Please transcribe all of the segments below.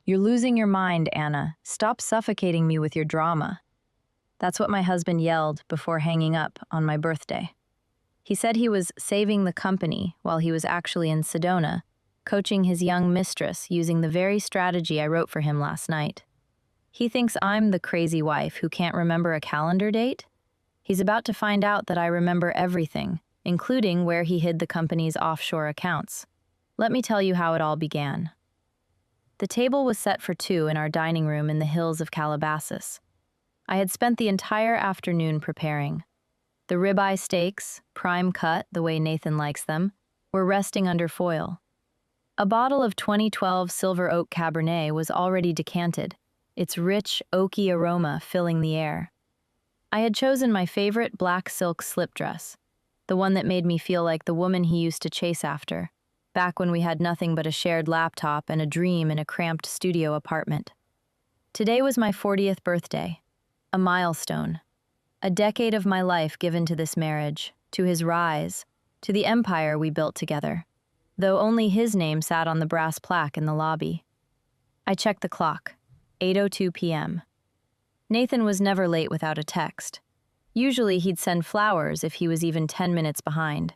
You're losing your mind, Anna. Stop suffocating me with your drama. That's what my husband yelled before hanging up on my birthday. He said he was saving the company while he was actually in Sedona, coaching his young mistress using the very strategy I wrote for him last night. He thinks I'm the crazy wife who can't remember a calendar date. He's about to find out that I remember everything, including where he hid the company's offshore accounts. Let me tell you how it all began. The table was set for two in our dining room in the hills of Calabasas. I had spent the entire afternoon preparing. The ribeye steaks, prime cut the way Nathan likes them, were resting under foil. A bottle of 2012 Silver Oak Cabernet was already decanted, its rich, oaky aroma filling the air. I had chosen my favorite black silk slip dress, the one that made me feel like the woman he used to chase after, back when we had nothing but a shared laptop and a dream in a cramped studio apartment. Today was my 40th birthday, a milestone, a decade of my life given to this marriage, to his rise, to the empire we built together, though only his name sat on the brass plaque in the lobby. I checked the clock, 8:02 p.m. Nathan was never late without a text. Usually he'd send flowers if he was even 10 minutes behind.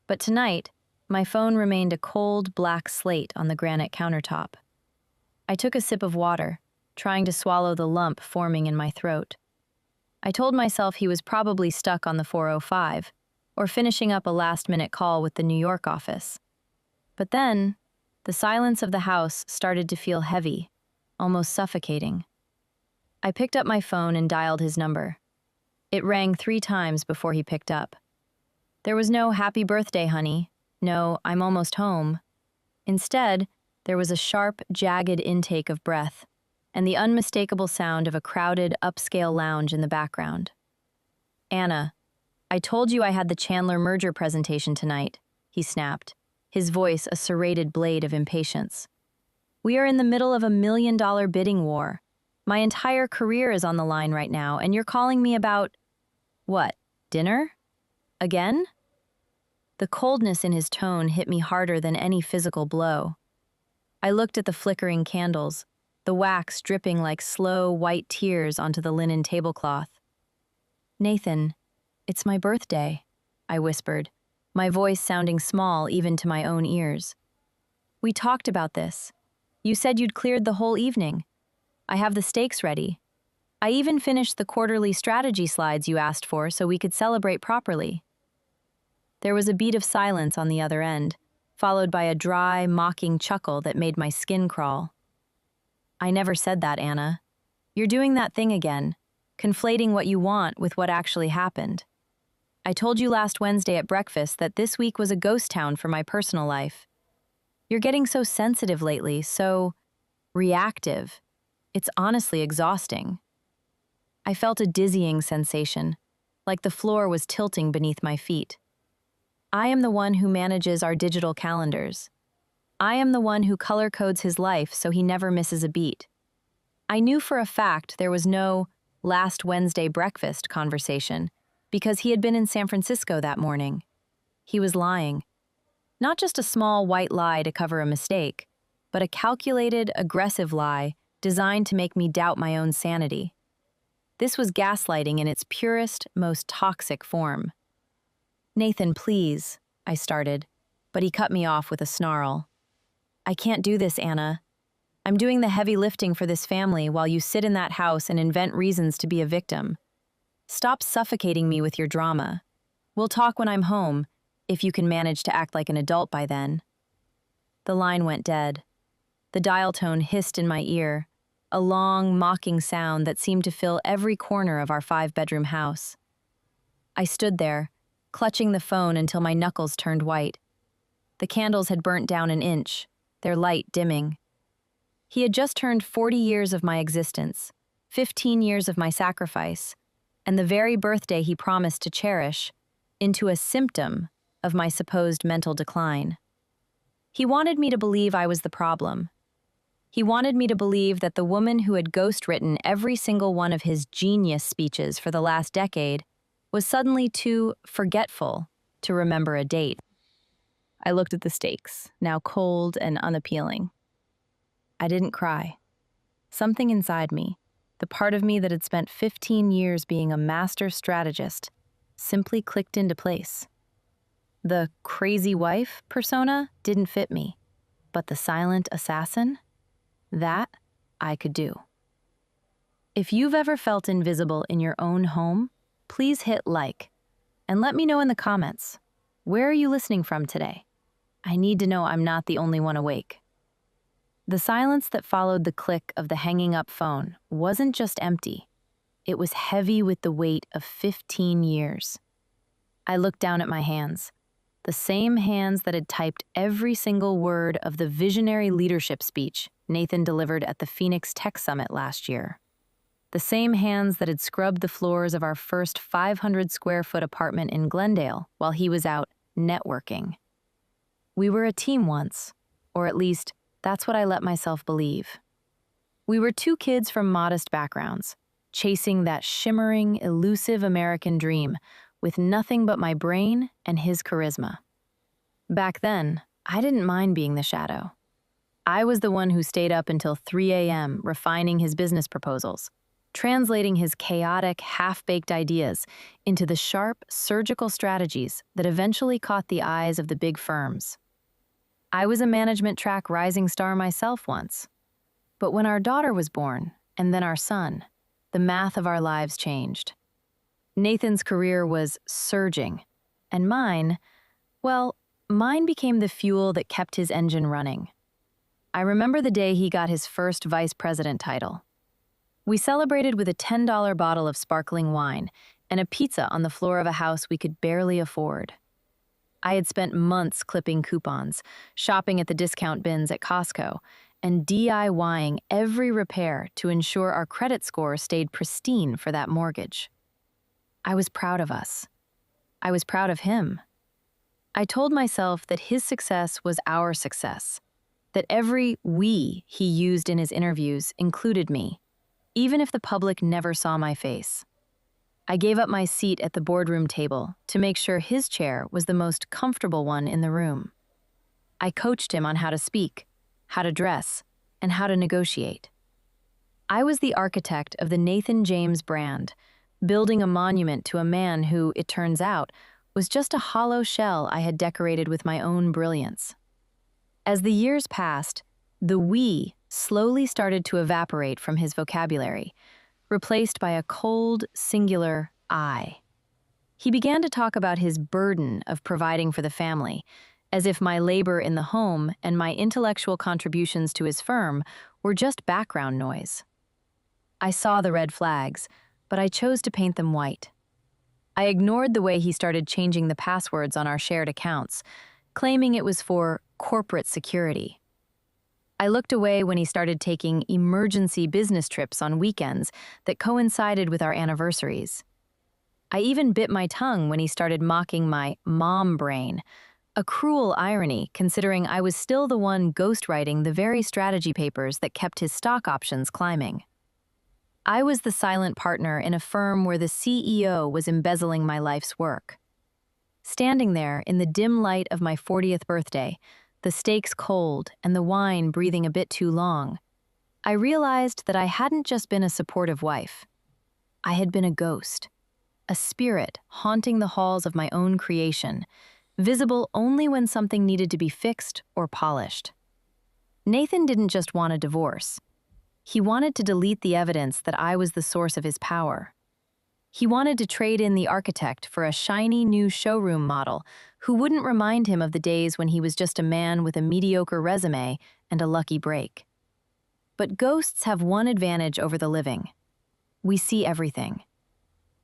But tonight, my phone remained a cold, black slate on the granite countertop. I took a sip of water, trying to swallow the lump forming in my throat. I told myself he was probably stuck on the 405, or finishing up a last-minute call with the New York office. But then, the silence of the house started to feel heavy, almost suffocating. I picked up my phone and dialed his number. It rang 3 times before he picked up. There was no "Happy birthday, honey." No, "I'm almost home." Instead, there was a sharp, jagged intake of breath, and the unmistakable sound of a crowded, upscale lounge in the background. "Anna, I told you I had the Chandler merger presentation tonight," he snapped, his voice a serrated blade of impatience. "We are in the middle of a $1 million bidding war. My entire career is on the line right now, and you're calling me about... what, dinner? Again?" The coldness in his tone hit me harder than any physical blow. I looked at the flickering candles, the wax dripping like slow, white tears onto the linen tablecloth. "Nathan, it's my birthday," I whispered, my voice sounding small even to my own ears. "We talked about this. You said you'd cleared the whole evening. I have the steaks ready. I even finished the quarterly strategy slides you asked for so we could celebrate properly." There was a beat of silence on the other end, followed by a dry, mocking chuckle that made my skin crawl. "I never said that, Anna. You're doing that thing again, conflating what you want with what actually happened. I told you last Wednesday at breakfast that this week was a ghost town for my personal life. You're getting so sensitive lately, so reactive. It's honestly exhausting." I felt a dizzying sensation, like the floor was tilting beneath my feet. I am the one who manages our digital calendars. I am the one who color codes his life so he never misses a beat. I knew for a fact there was no last Wednesday breakfast conversation because he had been in San Francisco that morning. He was lying. Not just a small white lie to cover a mistake, but a calculated, aggressive lie designed to make me doubt my own sanity. This was gaslighting in its purest, most toxic form. "Nathan, please," I started, but he cut me off with a snarl. "I can't do this, Anna. I'm doing the heavy lifting for this family while you sit in that house and invent reasons to be a victim. Stop suffocating me with your drama. We'll talk when I'm home, if you can manage to act like an adult by then." The line went dead. The dial tone hissed in my ear, a long, mocking sound that seemed to fill every corner of our 5-bedroom house. I stood there, clutching the phone until my knuckles turned white. The candles had burnt down an inch, their light dimming. He had just turned 40 years of my existence, 15 years of my sacrifice, and the very birthday he promised to cherish, into a symptom of my supposed mental decline. He wanted me to believe I was the problem. He wanted me to believe that the woman who had ghostwritten every single one of his genius speeches for the last decade was suddenly too forgetful to remember a date. I looked at the steaks, now cold and unappealing. I didn't cry. something inside me, the part of me that had spent 15 years being a master strategist, simply clicked into place. The crazy wife persona didn't fit me, but the silent assassin, that I could do. If you've ever felt invisible in your own home, please hit like and let me know in the comments. Where are you listening from today? I need to know I'm not the only one awake. The silence that followed the click of the hanging up phone wasn't just empty. It was heavy with the weight of 15 years. I looked down at my hands, the same hands that had typed every single word of the visionary leadership speech Nathan delivered at the Phoenix Tech Summit last year. The same hands that had scrubbed the floors of our first 500-square-foot apartment in Glendale while he was out networking. We were a team once, or at least that's what I let myself believe. We were two kids from modest backgrounds, chasing that shimmering, elusive American dream with nothing but my brain and his charisma. Back then, I didn't mind being the shadow. I was the one who stayed up until 3 a.m. refining his business proposals, translating his chaotic, half-baked ideas into the sharp, surgical strategies that eventually caught the eyes of the big firms. I was a management track rising star myself once. But when our daughter was born, and then our son, the math of our lives changed. Nathan's career was surging, and mine became the fuel that kept his engine running. I remember the day he got his first vice president title. We celebrated with a $10 bottle of sparkling wine and a pizza on the floor of a house we could barely afford. I had spent months clipping coupons, shopping at the discount bins at Costco, and DIYing every repair to ensure our credit score stayed pristine for that mortgage. I was proud of us. I was proud of him. I told myself that his success was our success, that every "we" he used in his interviews included me, even if the public never saw my face. I gave up my seat at the boardroom table to make sure his chair was the most comfortable one in the room. I coached him on how to speak, how to dress, and how to negotiate. I was the architect of the Nathan James brand, building a monument to a man who, it turns out, was just a hollow shell I had decorated with my own brilliance. As the years passed, the "we" slowly started to evaporate from his vocabulary, replaced by a cold, singular "I." He began to talk about his burden of providing for the family, as if my labor in the home and my intellectual contributions to his firm were just background noise. I saw the red flags, but I chose to paint them white. I ignored the way he started changing the passwords on our shared accounts, claiming it was for corporate security. I looked away when he started taking emergency business trips on weekends that coincided with our anniversaries. I even bit my tongue when he started mocking my mom brain, a cruel irony considering I was still the one ghostwriting the very strategy papers that kept his stock options climbing. I was the silent partner in a firm where the CEO was embezzling my life's work. Standing there in the dim light of my 40th birthday, the steaks cold and the wine breathing a bit too long, I realized that I hadn't just been a supportive wife. I had been a ghost, a spirit haunting the halls of my own creation, visible only when something needed to be fixed or polished. Nathan didn't just want a divorce. He wanted to delete the evidence that I was the source of his power. He wanted to trade in the architect for a shiny new showroom model who wouldn't remind him of the days when he was just a man with a mediocre resume and a lucky break. But ghosts have one advantage over the living. We see everything.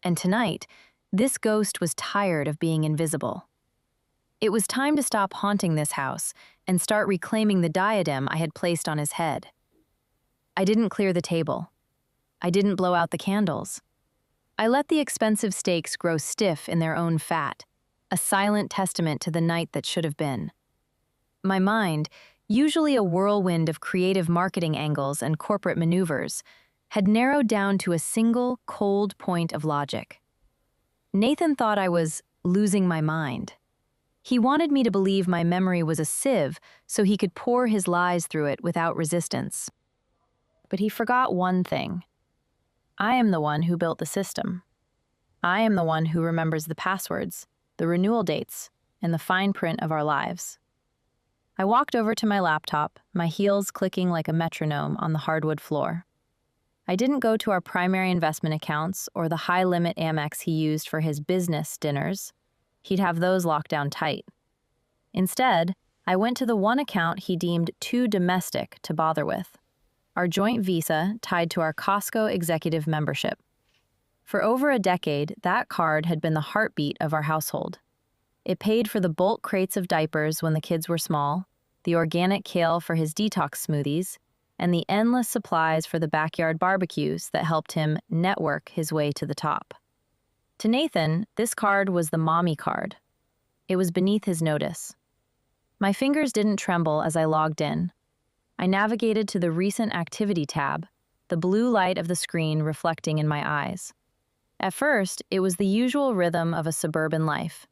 And tonight, this ghost was tired of being invisible. It was time to stop haunting this house and start reclaiming the diadem I had placed on his head. I didn't clear the table. I didn't blow out the candles. I let the expensive steaks grow stiff in their own fat, a silent testament to the night that should have been. My mind, usually a whirlwind of creative marketing angles and corporate maneuvers, had narrowed down to a single, cold point of logic. Nathan thought I was losing my mind. He wanted me to believe my memory was a sieve so he could pour his lies through it without resistance. But he forgot one thing. I am the one who built the system. I am the one who remembers the passwords, the renewal dates, and the fine print of our lives. I walked over to my laptop, my heels clicking like a metronome on the hardwood floor. I didn't go to our primary investment accounts or the high-limit Amex he used for his business dinners. He'd have those locked down tight. Instead, I went to the one account he deemed too domestic to bother with, our joint Visa tied to our Costco executive membership. For over a decade, that card had been the heartbeat of our household. It paid for the bulk crates of diapers when the kids were small, the organic kale for his detox smoothies, and the endless supplies for the backyard barbecues that helped him network his way to the top. To Nathan, this card was the mommy card. It was beneath his notice. My fingers didn't tremble as I logged in. I navigated to the recent activity tab, the blue light of the screen reflecting in my eyes. At first, it was the usual rhythm of a suburban life.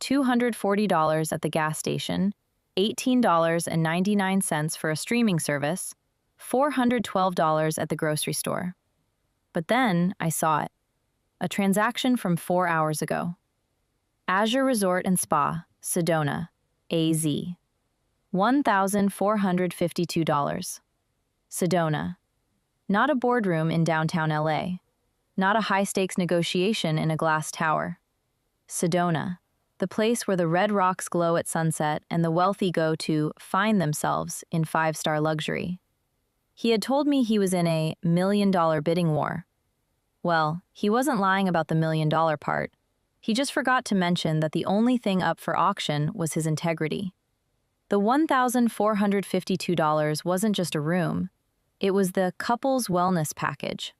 $240 at the gas station, $18.99 for a streaming service, $412 at the grocery store. But then I saw it. A transaction from 4 hours ago. Azure Resort and Spa, Sedona, AZ. $1,452. Sedona. Not a boardroom in downtown LA. Not a high-stakes negotiation in a glass tower. Sedona. The place where the red rocks glow at sunset and the wealthy go to find themselves in five-star luxury. He had told me he was in a $1 million bidding war. Well, he wasn't lying about the $1 million part. He just forgot to mention that the only thing up for auction was his integrity. The $1,452 wasn't just a room. It was the couple's wellness package.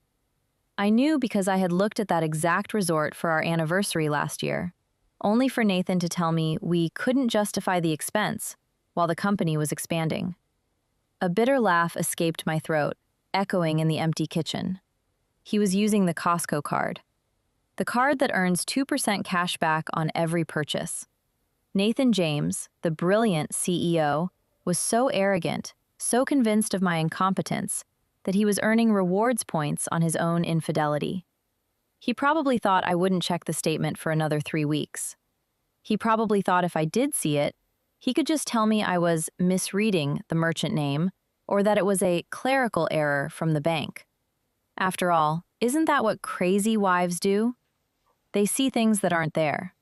I knew because I had looked at that exact resort for our anniversary last year, only for Nathan to tell me we couldn't justify the expense while the company was expanding. A bitter laugh escaped my throat, echoing in the empty kitchen. He was using the Costco card. The card that earns 2% cash back on every purchase. Nathan James, the brilliant CEO, was so arrogant, so convinced of my incompetence, that he was earning rewards points on his own infidelity. He probably thought I wouldn't check the statement for another 3 weeks. He probably thought if I did see it, he could just tell me I was misreading the merchant name or that it was a clerical error from the bank. After all, isn't that what crazy wives do? They see things that aren't there.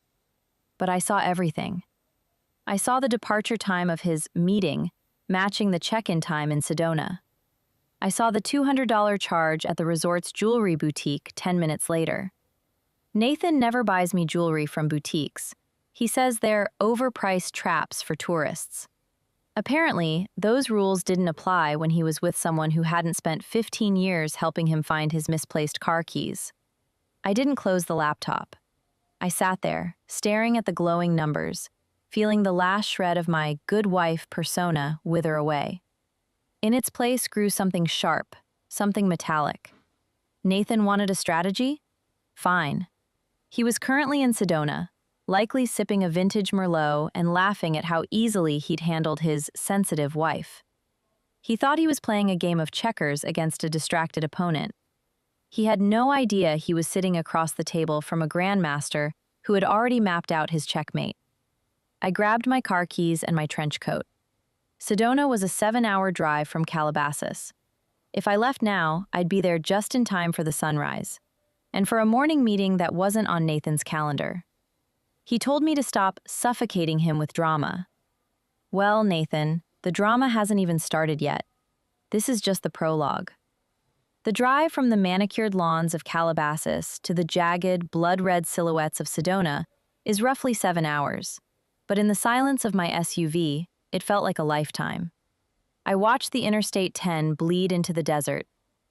But I saw everything. I saw the departure time of his meeting matching the check-in time in Sedona. I saw the $200 charge at the resort's jewelry boutique 10 minutes later. Nathan never buys me jewelry from boutiques. He says they're overpriced traps for tourists. Apparently, those rules didn't apply when he was with someone who hadn't spent 15 years helping him find his misplaced car keys. I didn't close the laptop. I sat there, staring at the glowing numbers, feeling the last shred of my good wife persona wither away. In its place grew something sharp, something metallic. Nathan wanted a strategy? Fine. He was currently in Sedona, likely sipping a vintage Merlot and laughing at how easily he'd handled his sensitive wife. He thought he was playing a game of checkers against a distracted opponent. He had no idea he was sitting across the table from a grandmaster who had already mapped out his checkmate. I grabbed my car keys and my trench coat. Sedona was a 7-hour drive from Calabasas. If I left now, I'd be there just in time for the sunrise, and for a morning meeting that wasn't on Nathan's calendar. He told me to stop suffocating him with drama. Well, Nathan, the drama hasn't even started yet. This is just the prologue. The drive from the manicured lawns of Calabasas to the jagged, blood-red silhouettes of Sedona is roughly 7 hours, but in the silence of my SUV, it felt like a lifetime. I watched the Interstate 10 bleed into the desert,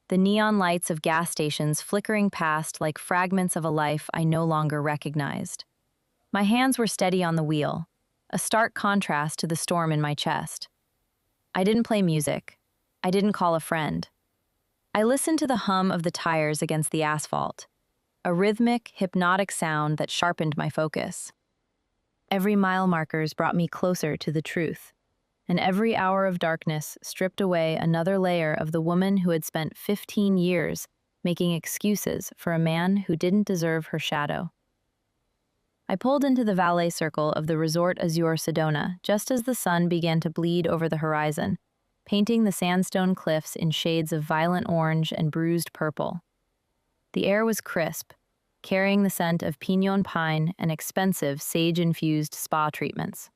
the neon lights of gas stations flickering past like fragments of a life I no longer recognized. My hands were steady on the wheel, a stark contrast to the storm in my chest. I didn't play music. I didn't call a friend. I listened to the hum of the tires against the asphalt, a rhythmic, hypnotic sound that sharpened my focus. Every mile markers brought me closer to the truth. and every hour of darkness stripped away another layer of the woman who had spent 15 years making excuses for a man who didn't deserve her shadow. I pulled into the valet circle of the Resort Azure Sedona just as the sun began to bleed over the horizon, painting the sandstone cliffs in shades of violent orange and bruised purple. The air was crisp, carrying the scent of piñon pine and expensive sage-infused spa treatments.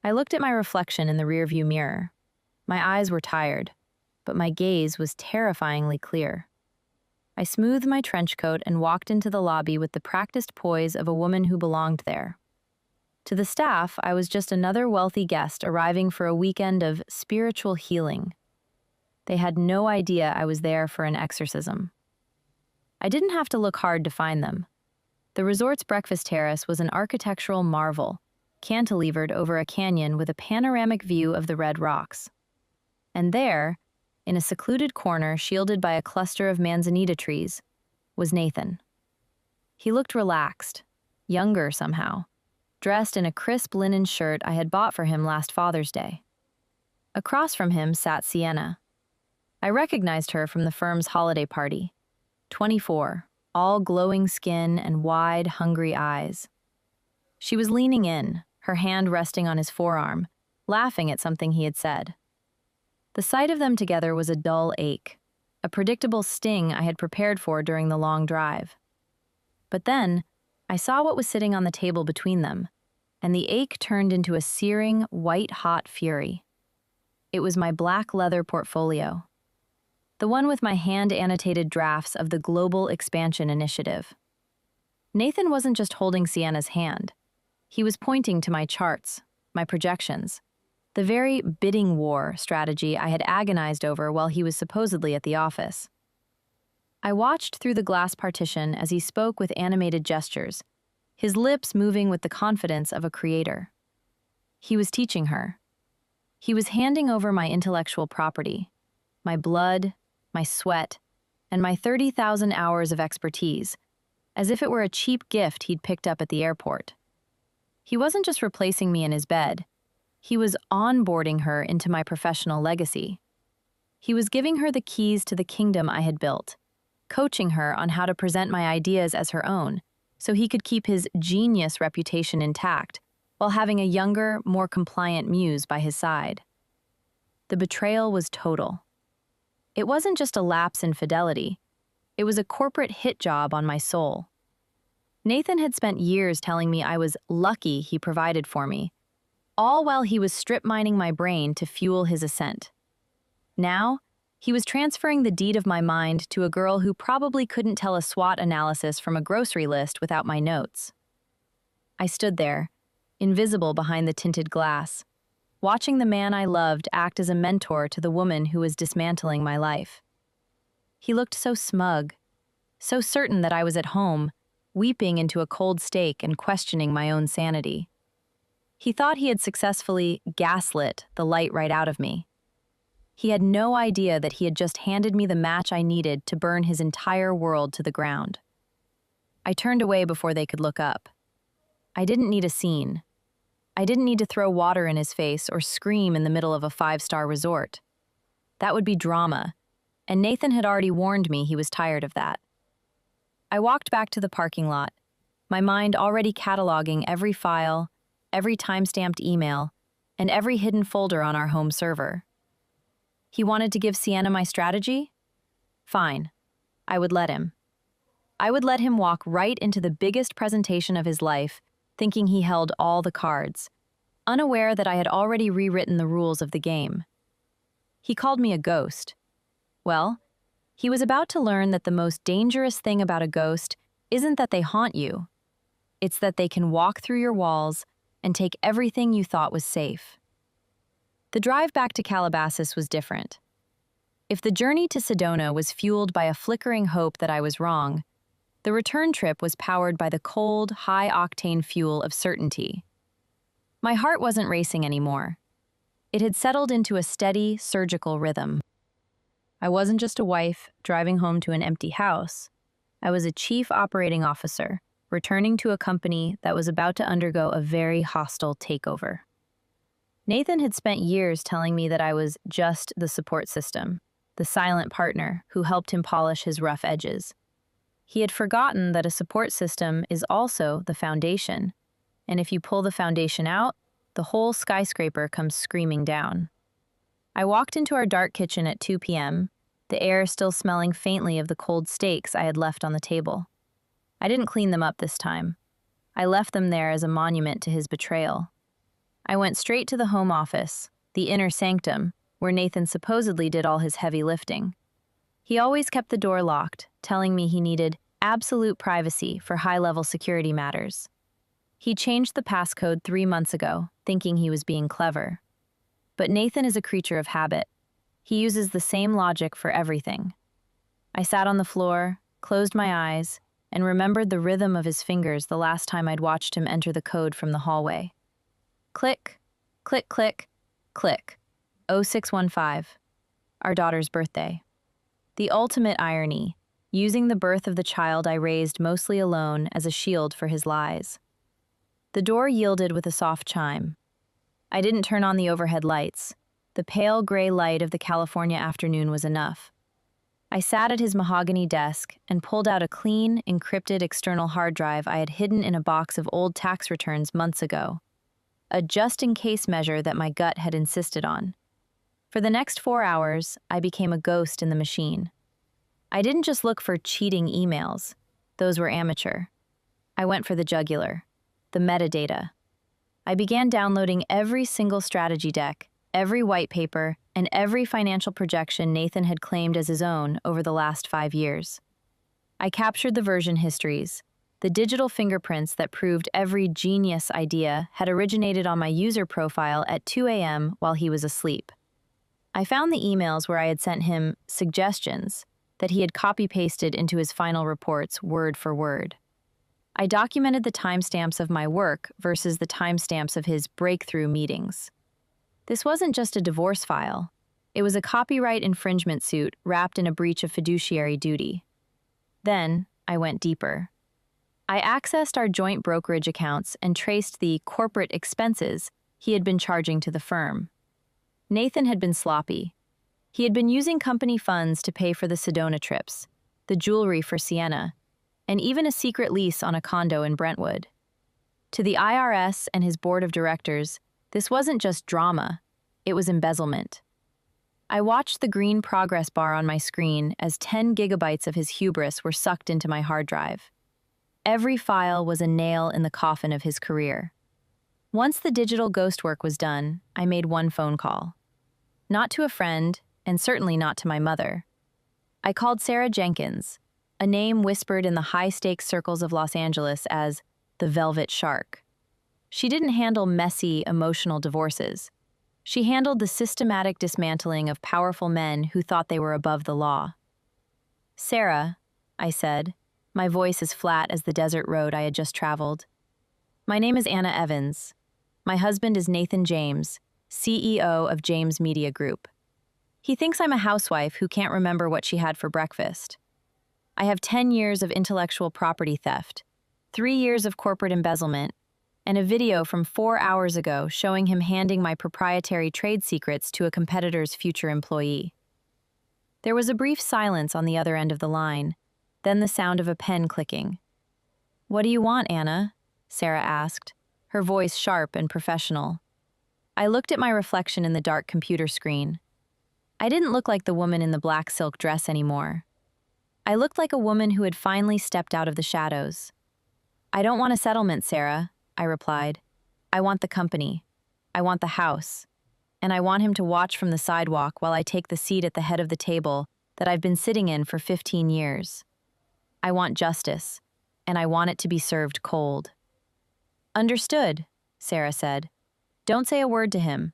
I looked at my reflection in the rearview mirror. My eyes were tired, but my gaze was terrifyingly clear. I smoothed my trench coat and walked into the lobby with the practiced poise of a woman who belonged there. To the staff, I was just another wealthy guest arriving for a weekend of spiritual healing. They had no idea I was there for an exorcism. I didn't have to look hard to find them. The resort's breakfast terrace was an architectural marvel, cantilevered over a canyon with a panoramic view of the red rocks. And there, in a secluded corner shielded by a cluster of manzanita trees, was Nathan. He looked relaxed, younger somehow, dressed in a crisp linen shirt I had bought for him last Father's Day. Across from him sat Sienna. I recognized her from the firm's holiday party. 24, all glowing skin and wide, hungry eyes. She was leaning in, her hand resting on his forearm, laughing at something he had said. The sight of them together was a dull ache, a predictable sting I had prepared for during the long drive. But then, I saw what was sitting on the table between them, and the ache turned into a searing, white-hot fury. It was my black leather portfolio, the one with my hand-annotated drafts of the Global Expansion Initiative. Nathan wasn't just holding Sienna's hand. He was pointing to my charts, my projections, the very bidding war strategy I had agonized over while he was supposedly at the office. I watched through the glass partition as he spoke with animated gestures, his lips moving with the confidence of a creator. He was teaching her. He was handing over my intellectual property, my blood, my sweat, and my 30,000 hours of expertise, as if it were a cheap gift he'd picked up at the airport. He wasn't just replacing me in his bed. He was onboarding her into my professional legacy. He was giving her the keys to the kingdom I had built, coaching her on how to present my ideas as her own, so he could keep his genius reputation intact while having a younger, more compliant muse by his side. The betrayal was total. It wasn't just a lapse in fidelity. It was a corporate hit job on my soul. Nathan had spent years telling me I was lucky he provided for me, all while he was strip mining my brain to fuel his ascent. Now, he was transferring the deed of my mind to a girl who probably couldn't tell a SWOT analysis from a grocery list without my notes. I stood there, invisible behind the tinted glass, watching the man I loved act as a mentor to the woman who was dismantling my life. He looked so smug, so certain that I was at home, weeping into a cold steak and questioning my own sanity. He thought he had successfully gaslit the light right out of me. He had no idea that he had just handed me the match I needed to burn his entire world to the ground. I turned away before they could look up. I didn't need a scene. I didn't need to throw water in his face or scream in the middle of a 5-star resort. That would be drama, and Nathan had already warned me he was tired of that. I walked back to the parking lot, my mind already cataloging every file, every time-stamped email, and every hidden folder on our home server. He wanted to give Sienna my strategy? Fine. I would let him. I would let him walk right into the biggest presentation of his life, thinking he held all the cards, unaware that I had already rewritten the rules of the game. He called me a ghost. Well, he was about to learn that the most dangerous thing about a ghost isn't that they haunt you. It's that they can walk through your walls and take everything you thought was safe. The drive back to Calabasas was different. If the journey to Sedona was fueled by a flickering hope that I was wrong, the return trip was powered by the cold, high-octane fuel of certainty. My heart wasn't racing anymore. It had settled into a steady, surgical rhythm. I wasn't just a wife driving home to an empty house. I was a chief operating officer, returning to a company that was about to undergo a very hostile takeover. Nathan had spent years telling me that I was just the support system, the silent partner who helped him polish his rough edges. He had forgotten that a support system is also the foundation, and if you pull the foundation out, the whole skyscraper comes screaming down. I walked into our dark kitchen at 2 p.m., the air still smelling faintly of the cold steaks I had left on the table. I didn't clean them up this time. I left them there as a monument to his betrayal. I went straight to the home office, the inner sanctum, where Nathan supposedly did all his heavy lifting. He always kept the door locked, telling me he needed absolute privacy for high-level security matters. He changed the passcode 3 months ago, thinking he was being clever. But Nathan is a creature of habit. He uses the same logic for everything. I sat on the floor, closed my eyes, and remembered the rhythm of his fingers the last time I'd watched him enter the code from the hallway. Click, click, click, click. 0615. Our daughter's birthday. The ultimate irony, using the birth of the child I raised mostly alone as a shield for his lies. The door yielded with a soft chime. I didn't turn on the overhead lights. The pale gray light of the California afternoon was enough. I sat at his mahogany desk and pulled out a clean, encrypted external hard drive I had hidden in a box of old tax returns months ago. A just-in-case measure that my gut had insisted on. For the next 4 hours, I became a ghost in the machine. I didn't just look for cheating emails. Those were amateur. I went for the jugular, the metadata. I began downloading every single strategy deck, every white paper, and every financial projection Nathan had claimed as his own over the last 5 years. I captured the version histories, the digital fingerprints that proved every genius idea had originated on my user profile at 2 a.m. while he was asleep. I found the emails where I had sent him suggestions that he had copy-pasted into his final reports word for word. I documented the timestamps of my work versus the timestamps of his breakthrough meetings. This wasn't just a divorce file. It was a copyright infringement suit wrapped in a breach of fiduciary duty. Then, I went deeper. I accessed our joint brokerage accounts and traced the corporate expenses he had been charging to the firm. Nathan had been sloppy. He had been using company funds to pay for the Sedona trips, the jewelry for Sienna, and even a secret lease on a condo in Brentwood. To the IRS and his board of directors, this wasn't just drama, it was embezzlement. I watched the green progress bar on my screen as 10 gigabytes of his hubris were sucked into my hard drive. Every file was a nail in the coffin of his career. Once the digital ghost work was done, I made one phone call. Not to a friend, and certainly not to my mother. I called Sarah Jenkins, a name whispered in the high-stakes circles of Los Angeles as the Velvet Shark. She didn't handle messy, emotional divorces. She handled the systematic dismantling of powerful men who thought they were above the law. "Sarah," I said, my voice as flat as the desert road I had just traveled. "My name is Anna Evans. My husband is Nathan James, CEO of James Media Group. He thinks I'm a housewife who can't remember what she had for breakfast. I have 10 years of intellectual property theft, 3 years of corporate embezzlement, and a video from 4 hours ago showing him handing my proprietary trade secrets to a competitor's future employee." There was a brief silence on the other end of the line, then the sound of a pen clicking. "What do you want, Anna?" Sarah asked, her voice sharp and professional. I looked at my reflection in the dark computer screen. I didn't look like the woman in the black silk dress anymore. I looked like a woman who had finally stepped out of the shadows. "I don't want a settlement, Sarah," I replied. "I want the company. I want the house. And I want him to watch from the sidewalk while I take the seat at the head of the table that I've been sitting in for 15 years. I want justice, and I want it to be served cold." "Understood," Sarah said. "Don't say a word to him.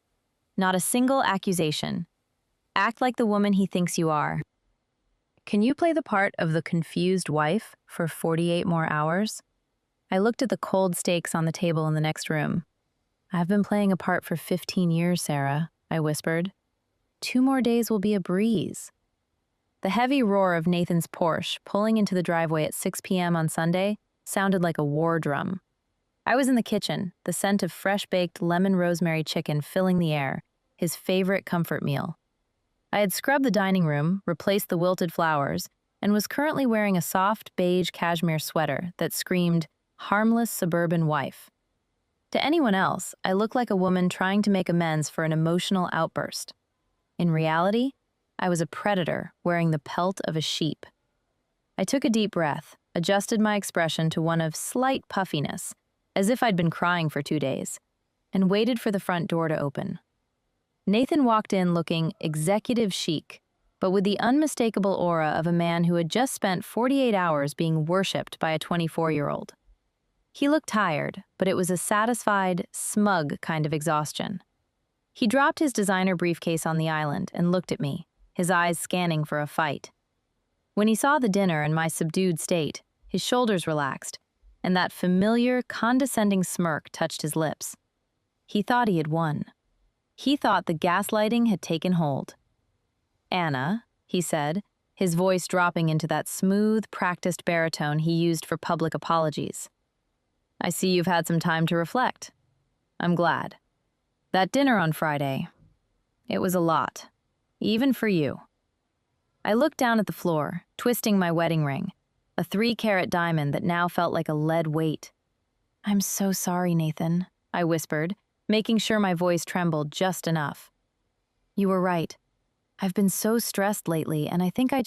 Not a single accusation. Act like the woman he thinks you are. Can you play the part of the confused wife for 48 more hours?" I looked at the cold steaks on the table in the next room. "I've been playing a part for 15 years, Sarah," I whispered. 2 more days will be a breeze." The heavy roar of Nathan's Porsche pulling into the driveway at 6 p.m. on Sunday sounded like a war drum. I was in the kitchen, the scent of fresh-baked lemon rosemary chicken filling the air, his favorite comfort meal. I had scrubbed the dining room, replaced the wilted flowers, and was currently wearing a soft beige cashmere sweater that screamed, "harmless suburban wife." To anyone else, I looked like a woman trying to make amends for an emotional outburst. In reality, I was a predator wearing the pelt of a sheep. I took a deep breath, adjusted my expression to one of slight puffiness, as if I'd been crying for 2 days, and waited for the front door to open. Nathan walked in looking executive chic, but with the unmistakable aura of a man who had just spent 48 hours being worshipped by a 24-year-old. He looked tired, but it was a satisfied, smug kind of exhaustion. He dropped his designer briefcase on the island and looked at me, his eyes scanning for a fight. When he saw the dinner and my subdued state, his shoulders relaxed, and that familiar, condescending smirk touched his lips. He thought he had won. He thought the gaslighting had taken hold. "Anna," he said, his voice dropping into that smooth, practiced baritone he used for public apologies. "I see you've had some time to reflect. I'm glad. That dinner on Friday, it was a lot, even for you." I looked down at the floor, twisting my wedding ring, a 3-carat diamond that now felt like a lead weight. "I'm so sorry, Nathan," I whispered, making sure my voice trembled just enough. "You were right. I've been so stressed lately, and I think I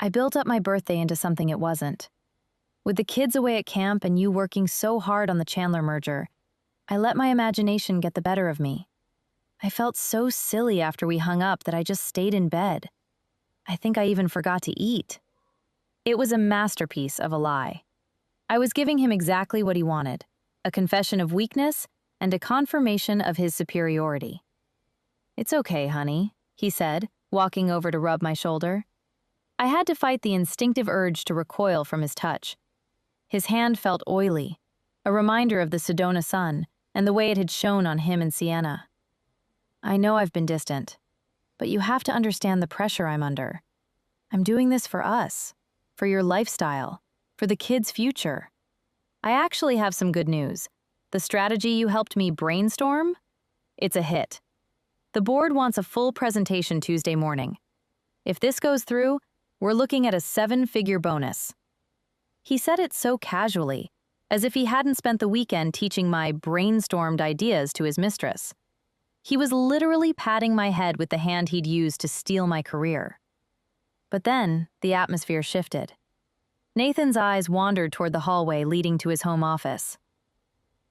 built up my birthday into something it wasn't. With the kids away at camp and you working so hard on the Chandler merger, I let my imagination get the better of me. I felt so silly after we hung up that I just stayed in bed. I think I even forgot to eat." It was a masterpiece of a lie. I was giving him exactly what he wanted, a confession of weakness and a confirmation of his superiority. "It's okay, honey," he said, walking over to rub my shoulder. I had to fight the instinctive urge to recoil from his touch. His hand felt oily, a reminder of the Sedona sun and the way it had shone on him and Sienna. "I know I've been distant, but you have to understand the pressure I'm under. I'm doing this for us, for your lifestyle, for the kids' future. I actually have some good news. The strategy you helped me brainstorm? It's a hit. The board wants a full presentation Tuesday morning. If this goes through, we're looking at a 7-figure bonus." He said it so casually, as if he hadn't spent the weekend teaching my brainstormed ideas to his mistress. He was literally patting my head with the hand he'd used to steal my career. But then, the atmosphere shifted. Nathan's eyes wandered toward the hallway leading to his home office.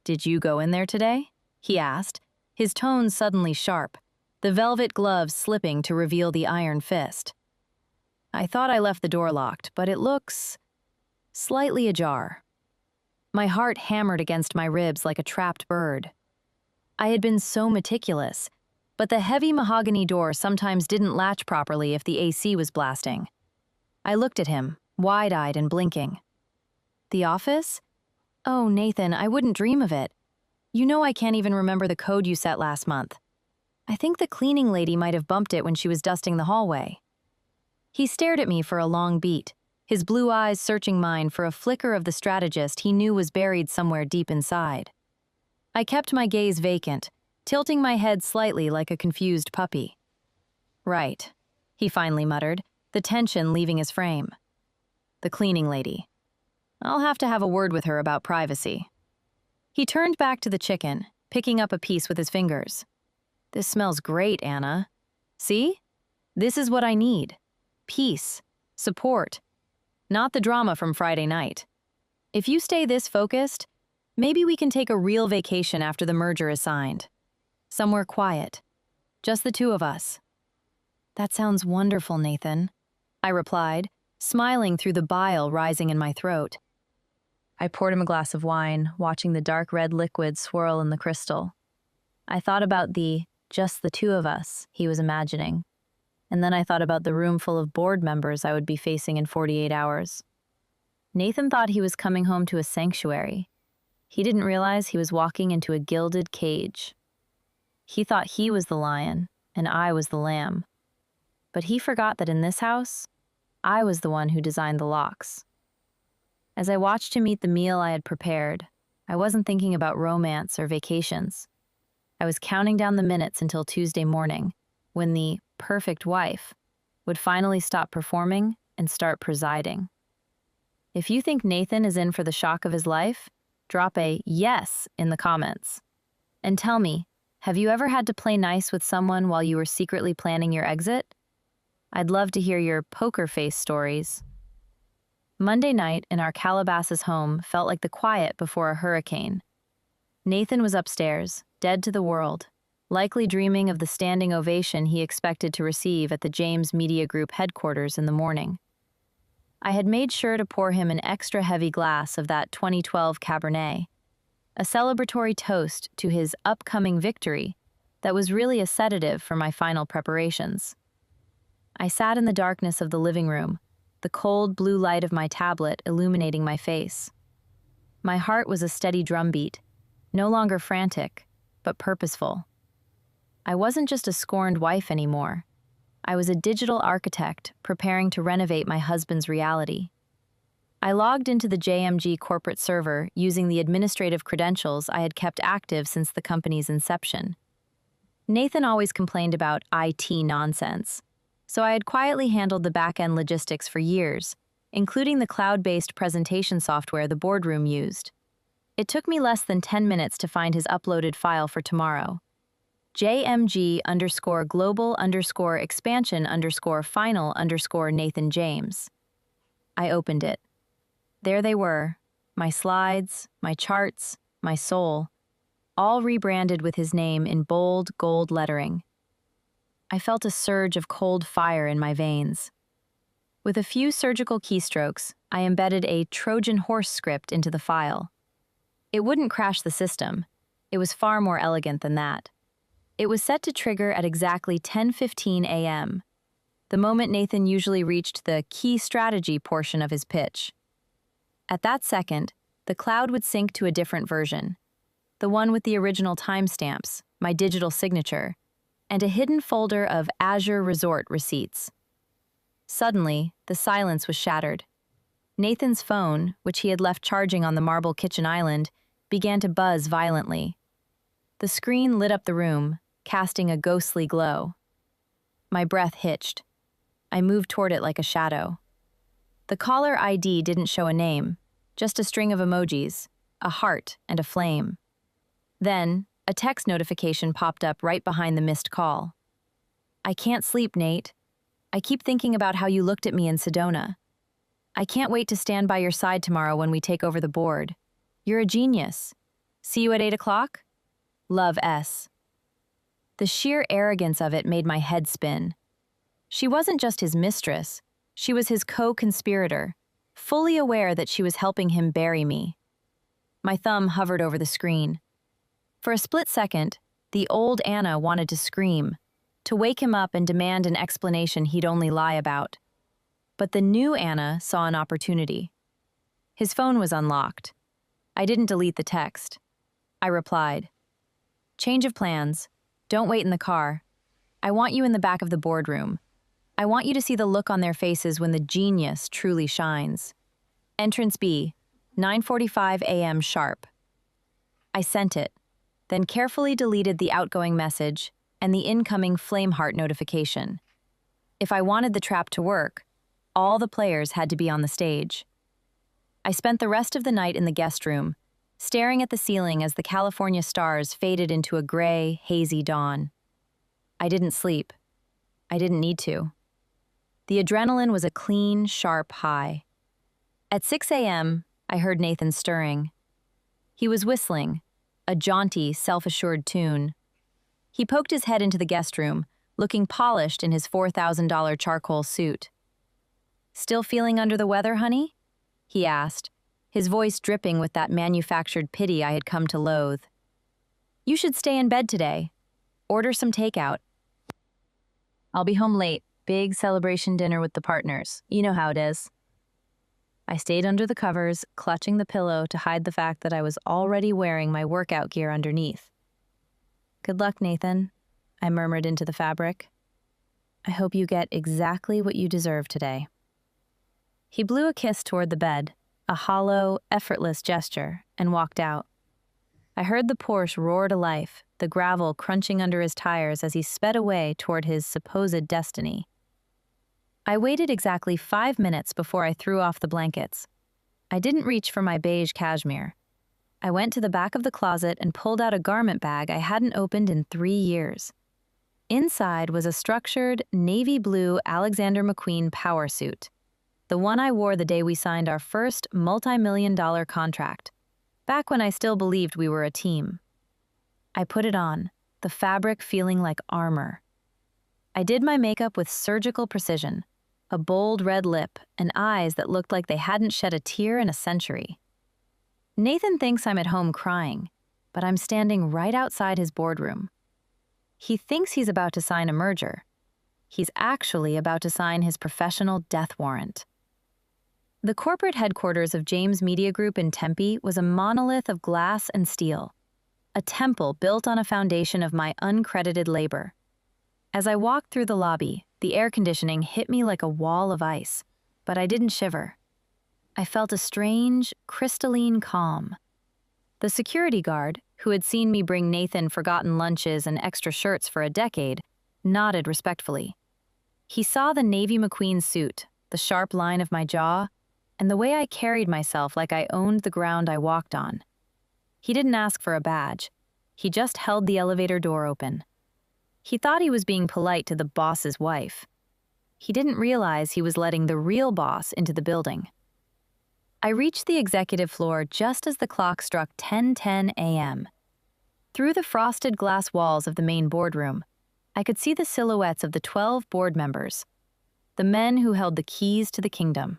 "Did you go in there today?" he asked, his tone suddenly sharp, the velvet gloves slipping to reveal the iron fist. "I thought I left the door locked, but it looks slightly ajar." My heart hammered against my ribs like a trapped bird. I had been so meticulous, but the heavy mahogany door sometimes didn't latch properly if the AC was blasting. I looked at him, wide-eyed and blinking. "The office? Oh, Nathan, I wouldn't dream of it. You know I can't even remember the code you set last month. I think the cleaning lady might have bumped it when she was dusting the hallway." He stared at me for a long beat, his blue eyes searching mine for a flicker of the strategist he knew was buried somewhere deep inside. I kept my gaze vacant, tilting my head slightly like a confused puppy. "Right," he finally muttered, the tension leaving his frame. "The cleaning lady. I'll have to have a word with her about privacy." He turned back to the chicken, picking up a piece with his fingers. "This smells great, Anna. See? This is what I need. Peace. Support. Not the drama from Friday night. If you stay this focused, maybe we can take a real vacation after the merger is signed. Somewhere quiet. Just the two of us." "That sounds wonderful, Nathan," I replied, smiling through the bile rising in my throat. I poured him a glass of wine, watching the dark red liquid swirl in the crystal. I thought about the "just the two of us" he was imagining. And then I thought about the room full of board members I would be facing in 48 hours. Nathan thought he was coming home to a sanctuary. He didn't realize he was walking into a gilded cage. He thought he was the lion, and I was the lamb. But he forgot that in this house, I was the one who designed the locks. As I watched him eat the meal I had prepared, I wasn't thinking about romance or vacations. I was counting down the minutes until Tuesday morning, when the perfect wife would finally stop performing and start presiding. If you think Nathan is in for the shock of his life, drop a yes in the comments. And tell me, have you ever had to play nice with someone while you were secretly planning your exit? I'd love to hear your poker face stories. Monday night in our Calabasas home felt like the quiet before a hurricane. Nathan was upstairs, dead to the world, likely dreaming of the standing ovation he expected to receive at the James Media Group headquarters in the morning. I had made sure to pour him an extra heavy glass of that 2012 Cabernet, a celebratory toast to his upcoming victory that was really a sedative for my final preparations. I sat in the darkness of the living room, the cold blue light of my tablet illuminating my face. My heart was a steady drumbeat, no longer frantic, but purposeful. I wasn't just a scorned wife anymore. I was a digital architect preparing to renovate my husband's reality. I logged into the JMG corporate server using the administrative credentials I had kept active since the company's inception. Nathan always complained about IT nonsense, so I had quietly handled the back-end logistics for years, including the cloud-based presentation software the boardroom used. It took me less than 10 minutes to find his uploaded file for tomorrow. JMG_global_expansion_final_ Nathan James. I opened it. There they were, my slides, my charts, my soul, all rebranded with his name in bold gold lettering. I felt a surge of cold fire in my veins. With a few surgical keystrokes, I embedded a Trojan horse script into the file. It wouldn't crash the system. It was far more elegant than that. It was set to trigger at exactly 10:15 a.m., the moment Nathan usually reached the key strategy portion of his pitch. At that second, the cloud would sync to a different version, the one with the original timestamps, my digital signature, and a hidden folder of Azure Resort receipts. Suddenly, the silence was shattered. Nathan's phone, which he had left charging on the marble kitchen island, began to buzz violently. The screen lit up the room, casting a ghostly glow. My breath hitched. I moved toward it like a shadow. The caller ID didn't show a name, just a string of emojis, a heart and a flame. Then, a text notification popped up right behind the missed call. I can't sleep, Nate. I keep thinking about how you looked at me in Sedona. I can't wait to stand by your side tomorrow when we take over the board. You're a genius. See you at 8 o'clock? Love, S. The sheer arrogance of it made my head spin. She wasn't just his mistress, she was his co-conspirator, fully aware that she was helping him bury me. My thumb hovered over the screen. For a split second, the old Anna wanted to scream, to wake him up and demand an explanation he'd only lie about. But the new Anna saw an opportunity. His phone was unlocked. I didn't delete the text. I replied, "Change of plans. Don't wait in the car. I want you in the back of the boardroom. I want you to see the look on their faces when the genius truly shines. Entrance B, 9:45 a.m. sharp." I sent it, then carefully deleted the outgoing message and the incoming Flameheart notification. If I wanted the trap to work, all the players had to be on the stage. I spent the rest of the night in the guest room, staring at the ceiling as the California stars faded into a gray, hazy dawn. I didn't sleep. I didn't need to. The adrenaline was a clean, sharp high. At 6 a.m., I heard Nathan stirring. He was whistling, a jaunty, self-assured tune. He poked his head into the guest room, looking polished in his $4,000 charcoal suit. "Still feeling under the weather, honey?" he asked, his voice dripping with that manufactured pity I had come to loathe. "You should stay in bed today. Order some takeout. I'll be home late. Big celebration dinner with the partners. You know how it is." I stayed under the covers, clutching the pillow to hide the fact that I was already wearing my workout gear underneath. "Good luck, Nathan," I murmured into the fabric. "I hope you get exactly what you deserve today." He blew a kiss toward the bed, a hollow, effortless gesture, and walked out. I heard the Porsche roar to life, the gravel crunching under his tires as he sped away toward his supposed destiny. I waited exactly 5 minutes before I threw off the blankets. I didn't reach for my beige cashmere. I went to the back of the closet and pulled out a garment bag I hadn't opened in 3 years. Inside was a structured, navy blue Alexander McQueen power suit, the one I wore the day we signed our first multi-million-dollar contract, back when I still believed we were a team. I put it on, the fabric feeling like armor. I did my makeup with surgical precision, a bold red lip and eyes that looked like they hadn't shed a tear in a century. Nathan thinks I'm at home crying, but I'm standing right outside his boardroom. He thinks he's about to sign a merger. He's actually about to sign his professional death warrant. The corporate headquarters of James Media Group in Tempe was a monolith of glass and steel, a temple built on a foundation of my uncredited labor. As I walked through the lobby, the air conditioning hit me like a wall of ice, but I didn't shiver. I felt a strange, crystalline calm. The security guard, who had seen me bring Nathan forgotten lunches and extra shirts for a decade, nodded respectfully. He saw the Navy McQueen suit, the sharp line of my jaw, and the way I carried myself like I owned the ground I walked on. He didn't ask for a badge. He just held the elevator door open. He thought he was being polite to the boss's wife. He didn't realize he was letting the real boss into the building. I reached the executive floor just as the clock struck 10:10 a.m. Through the frosted glass walls of the main boardroom, I could see the silhouettes of the 12 board members, the men who held the keys to the kingdom.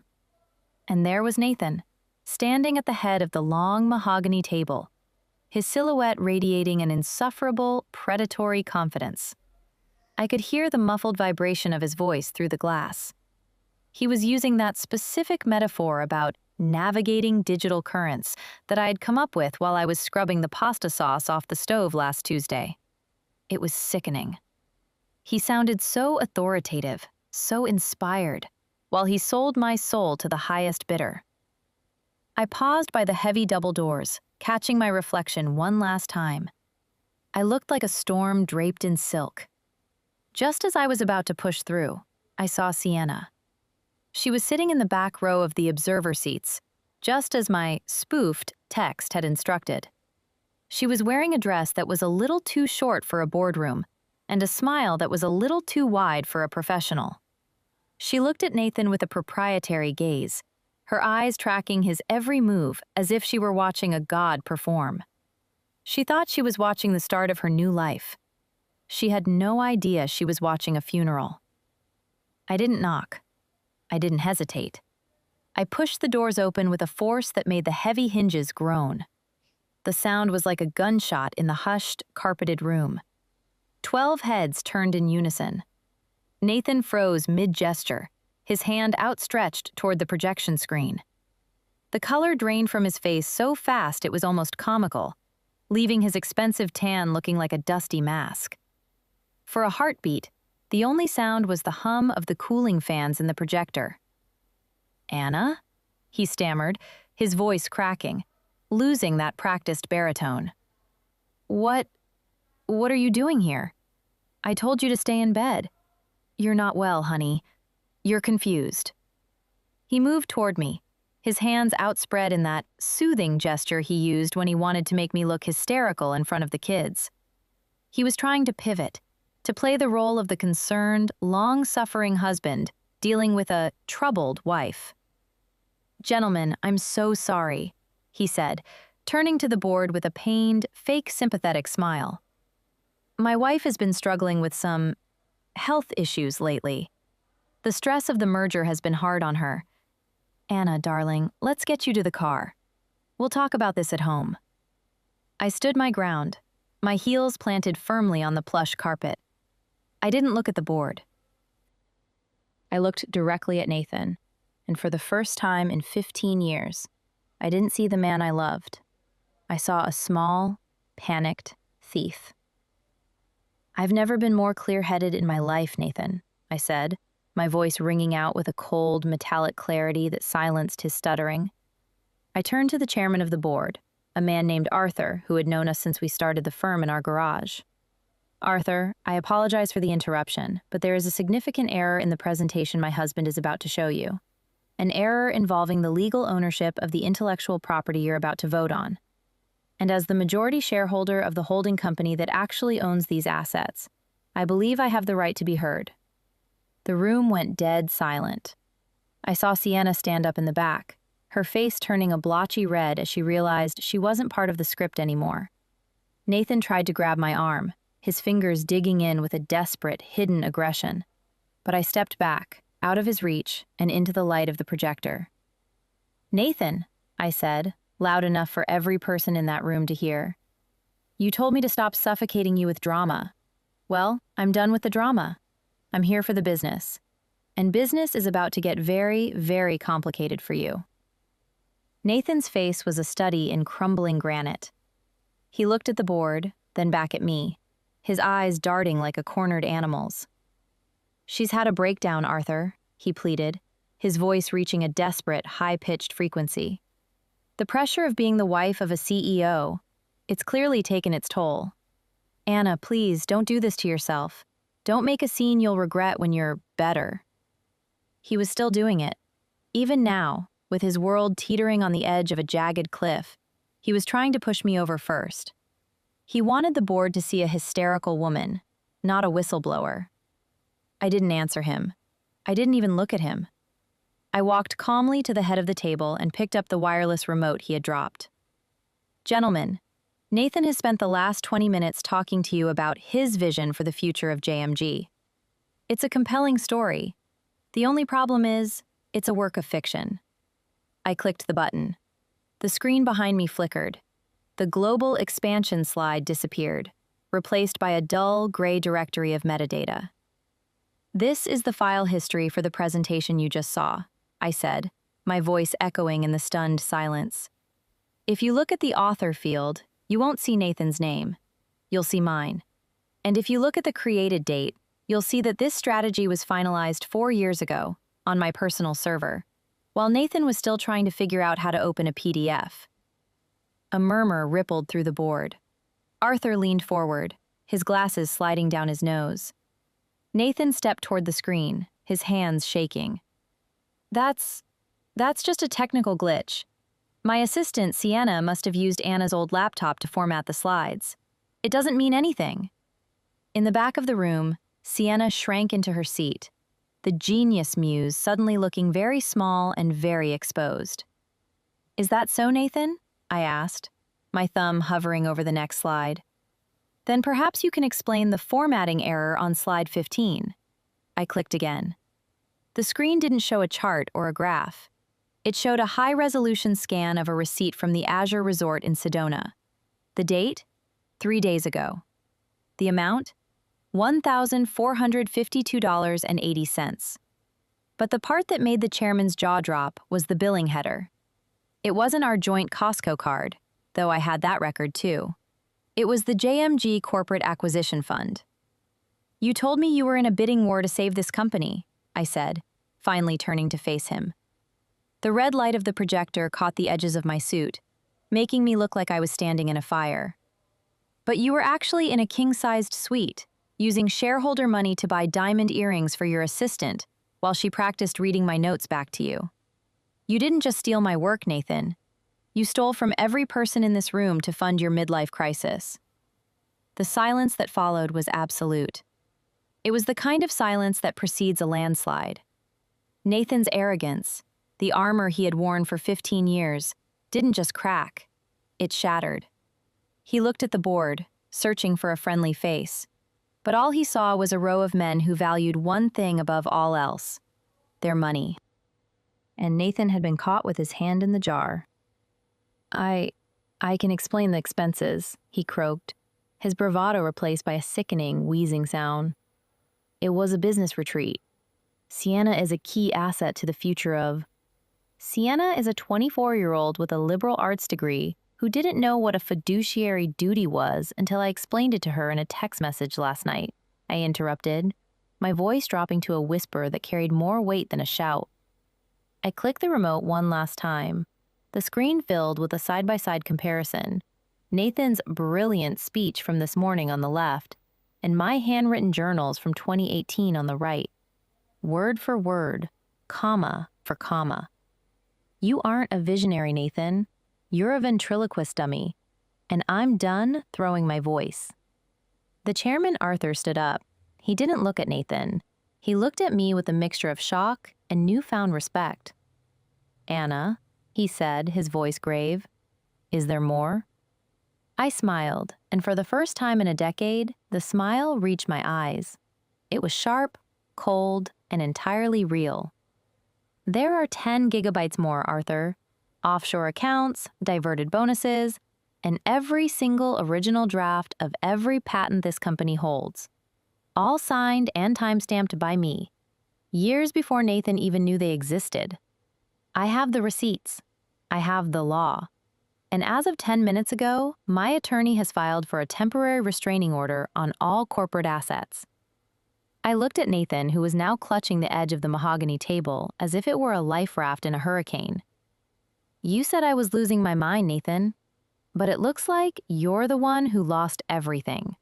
And there was Nathan, standing at the head of the long mahogany table, his silhouette radiating an insufferable, predatory confidence. I could hear the muffled vibration of his voice through the glass. He was using that specific metaphor about navigating digital currents that I had come up with while I was scrubbing the pasta sauce off the stove last Tuesday. It was sickening. He sounded so authoritative, so inspired, while he sold my soul to the highest bidder. I paused by the heavy double doors, catching my reflection one last time. I looked like a storm draped in silk. Just as I was about to push through, I saw Sienna. She was sitting in the back row of the observer seats, just as my spoofed text had instructed. She was wearing a dress that was a little too short for a boardroom, and a smile that was a little too wide for a professional. She looked at Nathan with a proprietary gaze, her eyes tracking his every move as if she were watching a god perform. She thought she was watching the start of her new life. She had no idea she was watching a funeral. I didn't knock. I didn't hesitate. I pushed the doors open with a force that made the heavy hinges groan. The sound was like a gunshot in the hushed, carpeted room. 12 heads turned in unison. Nathan froze mid-gesture, his hand outstretched toward the projection screen. The color drained from his face so fast it was almost comical, leaving his expensive tan looking like a dusty mask. For a heartbeat, the only sound was the hum of the cooling fans in the projector. "Anna?" he stammered, his voice cracking, losing that practiced baritone. What are you doing here? I told you to stay in bed. You're not well, honey. You're confused." He moved toward me, his hands outspread in that soothing gesture he used when he wanted to make me look hysterical in front of the kids. He was trying to pivot, to play the role of the concerned, long-suffering husband dealing with a troubled wife. "Gentlemen, I'm so sorry," he said, turning to the board with a pained, fake sympathetic smile. "My wife has been struggling with some health issues lately. The stress of the merger has been hard on her. Anna, darling, let's get you to the car. We'll talk about this at home." I stood my ground, my heels planted firmly on the plush carpet. I didn't look at the board. I looked directly at Nathan, and for the first time in 15 years, I didn't see the man I loved. I saw a small, panicked thief. "I've never been more clear-headed in my life, Nathan," I said, my voice ringing out with a cold, metallic clarity that silenced his stuttering. I turned to the chairman of the board, a man named Arthur, who had known us since we started the firm in our garage. Arthur, I apologize for the interruption, but there is a significant error in the presentation my husband is about to show you. An error involving the legal ownership of the intellectual property you're about to vote on. And as the majority shareholder of the holding company that actually owns these assets, I believe I have the right to be heard. The room went dead silent. I saw Sienna stand up in the back, her face turning a blotchy red as she realized she wasn't part of the script anymore. Nathan tried to grab my arm, his fingers digging in with a desperate, hidden aggression. But I stepped back, out of his reach, and into the light of the projector. "Nathan," I said, loud enough for every person in that room to hear. "You told me to stop suffocating you with drama. Well, I'm done with the drama. I'm here for the business. And business is about to get very, very complicated for you." Nathan's face was a study in crumbling granite. He looked at the board, then back at me, his eyes darting like a cornered animal's. "She's had a breakdown, Arthur," he pleaded, his voice reaching a desperate, high-pitched frequency. "The pressure of being the wife of a CEO, it's clearly taken its toll. Anna, please, don't do this to yourself. Don't make a scene you'll regret when you're better." He was still doing it. Even now, with his world teetering on the edge of a jagged cliff, he was trying to push me over first. He wanted the board to see a hysterical woman, not a whistleblower. I didn't answer him. I didn't even look at him. I walked calmly to the head of the table and picked up the wireless remote he had dropped. "Gentlemen, Nathan has spent the last 20 minutes talking to you about his vision for the future of JMG. It's a compelling story. The only problem is, it's a work of fiction." I clicked the button. The screen behind me flickered. The global expansion slide disappeared, replaced by a dull, gray directory of metadata. "This is the file history for the presentation you just saw," I said, my voice echoing in the stunned silence. "If you look at the author field, you won't see Nathan's name. You'll see mine. And if you look at the created date, you'll see that this strategy was finalized 4 years ago, on my personal server, while Nathan was still trying to figure out how to open a PDF. A murmur rippled through the board. Arthur leaned forward, his glasses sliding down his nose. Nathan stepped toward the screen, his hands shaking. That's just a technical glitch. My assistant, Sienna, must have used Anna's old laptop to format the slides. It doesn't mean anything." In the back of the room, Sienna shrank into her seat, the genius muse suddenly looking very small and very exposed. "Is that so, Nathan?" I asked, my thumb hovering over the next slide. "Then perhaps you can explain the formatting error on slide 15. I clicked again. The screen didn't show a chart or a graph. It showed a high-resolution scan of a receipt from the Azure Resort in Sedona. The date? 3 days ago. The amount? $1,452.80. But the part that made the chairman's jaw drop was the billing header. It wasn't our joint Costco card, though I had that record too. It was the JMG Corporate Acquisition Fund. "You told me you were in a bidding war to save this company," I said, finally turning to face him. The red light of the projector caught the edges of my suit, making me look like I was standing in a fire. "But you were actually in a king-sized suite, using shareholder money to buy diamond earrings for your assistant while she practiced reading my notes back to you. You didn't just steal my work, Nathan. You stole from every person in this room to fund your midlife crisis." The silence that followed was absolute. It was the kind of silence that precedes a landslide. Nathan's arrogance, the armor he had worn for 15 years, didn't just crack. It shattered. He looked at the board, searching for a friendly face, but all he saw was a row of men who valued one thing above all else: their money. And Nathan had been caught with his hand in the jar. I can explain the expenses," he croaked, his bravado replaced by a sickening, wheezing sound. "It was a business retreat. Sienna is a key asset to the future of..." Sienna is a 24-year-old with a liberal arts degree who didn't know what a fiduciary duty was until I explained it to her in a text message last night, I interrupted, my voice dropping to a whisper that carried more weight than a shout. I clicked the remote one last time. The screen filled with a side-by-side comparison. Nathan's brilliant speech from this morning on the left, and my handwritten journals from 2018 on the right. Word for word, comma for comma. You aren't a visionary, Nathan. You're a ventriloquist dummy, and I'm done throwing my voice. The chairman, Arthur, stood up. He didn't look at Nathan. He looked at me with a mixture of shock and newfound respect. Anna, he said, his voice grave, is there more? I smiled, and for the first time in a decade, the smile reached my eyes. It was sharp, cold, and entirely real. There are 10 gigabytes more, Arthur. Offshore accounts, diverted bonuses, and every single original draft of every patent this company holds. All signed and timestamped by me, years before Nathan even knew they existed. I have the receipts. I have the law. And as of 10 minutes ago, my attorney has filed for a temporary restraining order on all corporate assets. I looked at Nathan, who was now clutching the edge of the mahogany table as if it were a life raft in a hurricane. You said I was losing my mind, Nathan, but it looks like you're the one who lost everything.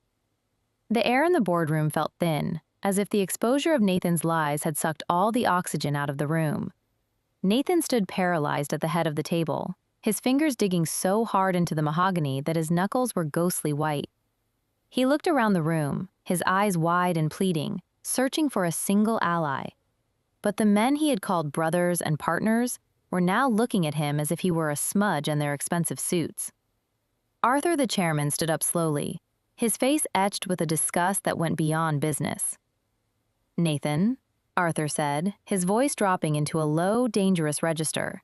The air in the boardroom felt thin, as if the exposure of Nathan's lies had sucked all the oxygen out of the room. Nathan stood paralyzed at the head of the table, his fingers digging so hard into the mahogany that his knuckles were ghostly white. He looked around the room, his eyes wide and pleading, searching for a single ally. But the men he had called brothers and partners were now looking at him as if he were a smudge in their expensive suits. Arthur, the chairman, stood up slowly, his face etched with a disgust that went beyond business. Nathan, Arthur said, his voice dropping into a low, dangerous register.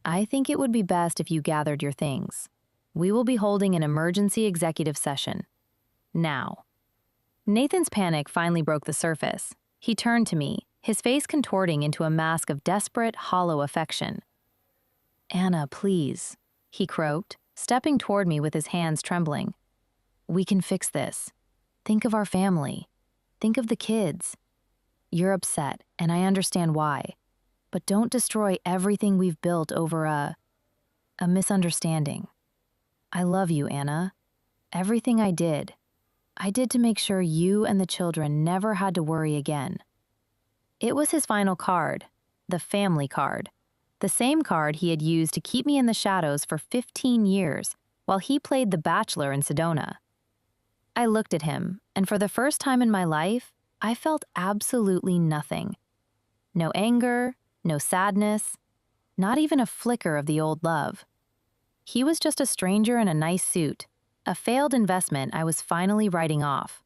I think it would be best if you gathered your things. We will be holding an emergency executive session. Now. Nathan's panic finally broke the surface. He turned to me, his face contorting into a mask of desperate, hollow affection. Anna, please, he croaked, stepping toward me with his hands trembling. We can fix this. Think of our family. Think of the kids. You're upset, and I understand why. But don't destroy everything we've built over a misunderstanding. I love you, Anna. Everything I did to make sure you and the children never had to worry again. It was his final card, the family card, the same card he had used to keep me in the shadows for 15 years while he played the bachelor in Sedona. I looked at him, and for the first time in my life, I felt absolutely nothing. No anger, no sadness, not even a flicker of the old love. He was just a stranger in a nice suit, a failed investment I was finally writing off.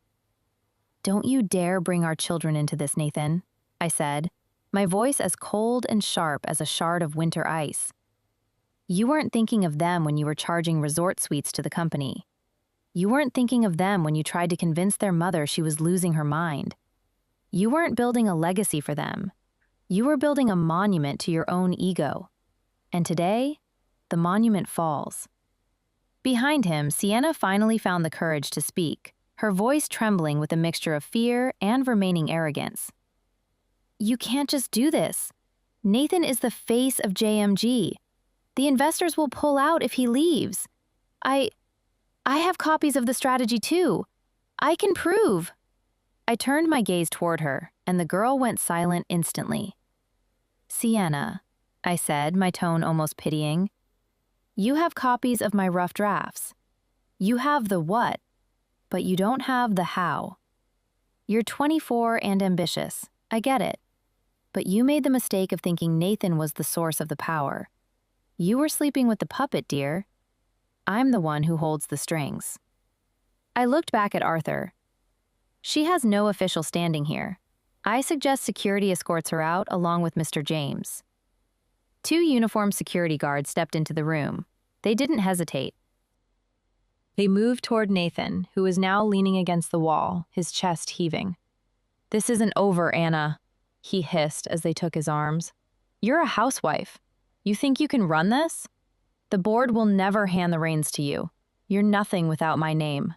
Don't you dare bring our children into this, Nathan, I said, my voice as cold and sharp as a shard of winter ice. You weren't thinking of them when you were charging resort suites to the company. You weren't thinking of them when you tried to convince their mother she was losing her mind. You weren't building a legacy for them. You were building a monument to your own ego. And today, the monument falls. Behind him, Sienna finally found the courage to speak, her voice trembling with a mixture of fear and remaining arrogance. You can't just do this. Nathan is the face of JMG. The investors will pull out if he leaves. I have copies of the strategy too. I can prove. I turned my gaze toward her, and the girl went silent instantly. Sienna, I said, my tone almost pitying. You have copies of my rough drafts. You have the what, but you don't have the how. You're 24 and ambitious, I get it. But you made the mistake of thinking Nathan was the source of the power. You were sleeping with the puppet, dear. I'm the one who holds the strings. I looked back at Arthur. She has no official standing here. I suggest security escorts her out along with Mr. James. 2 uniformed security guards stepped into the room. They didn't hesitate. They moved toward Nathan, who was now leaning against the wall, his chest heaving. This isn't over, Anna, he hissed as they took his arms. You're a housewife. You think you can run this? The board will never hand the reins to you. You're nothing without my name.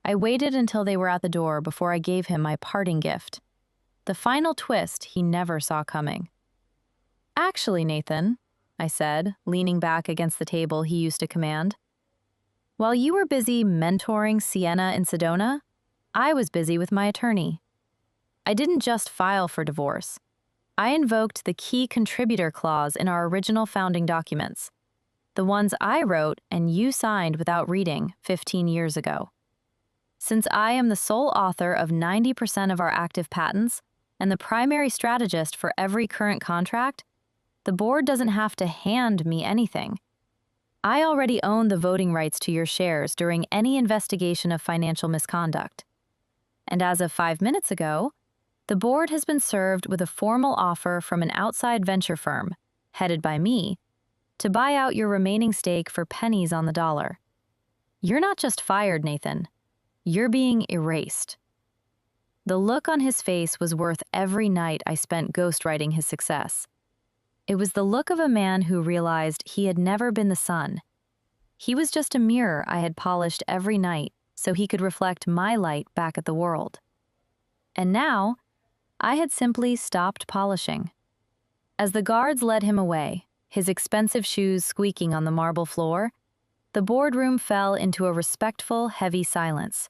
I waited until they were at the door before I gave him my parting gift. The final twist he never saw coming. Actually, Nathan, I said, leaning back against the table he used to command. While you were busy mentoring Sienna in Sedona, I was busy with my attorney. I didn't just file for divorce. I invoked the key contributor clause in our original founding documents, the ones I wrote and you signed without reading 15 years ago. Since I am the sole author of 90% of our active patents and the primary strategist for every current contract, the board doesn't have to hand me anything. I already own the voting rights to your shares during any investigation of financial misconduct. And as of 5 minutes ago, the board has been served with a formal offer from an outside venture firm, headed by me, to buy out your remaining stake for pennies on the dollar. You're not just fired, Nathan. You're being erased. The look on his face was worth every night I spent ghostwriting his success. It was the look of a man who realized he had never been the sun. He was just a mirror I had polished every night so he could reflect my light back at the world. And now, I had simply stopped polishing. As the guards led him away, his expensive shoes squeaking on the marble floor, the boardroom fell into a respectful, heavy silence.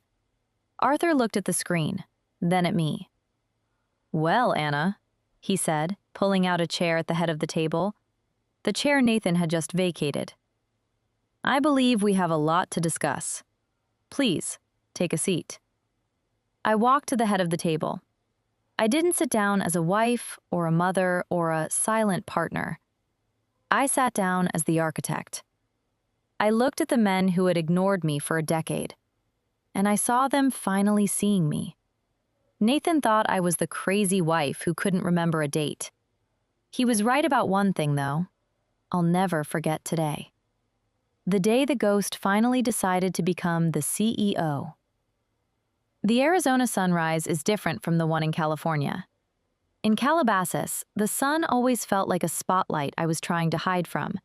Arthur looked at the screen, then at me. "Well, Anna," he said, pulling out a chair at the head of the table, the chair Nathan had just vacated. "I believe we have a lot to discuss. Please, take a seat." I walked to the head of the table. I didn't sit down as a wife or a mother or a silent partner. I sat down as the architect. I looked at the men who had ignored me for a decade, and I saw them finally seeing me. Nathan thought I was the crazy wife who couldn't remember a date. He was right about one thing, though. I'll never forget today. The day the ghost finally decided to become the CEO. The Arizona sunrise is different from the one in California. In Calabasas, the sun always felt like a spotlight I was trying to hide from,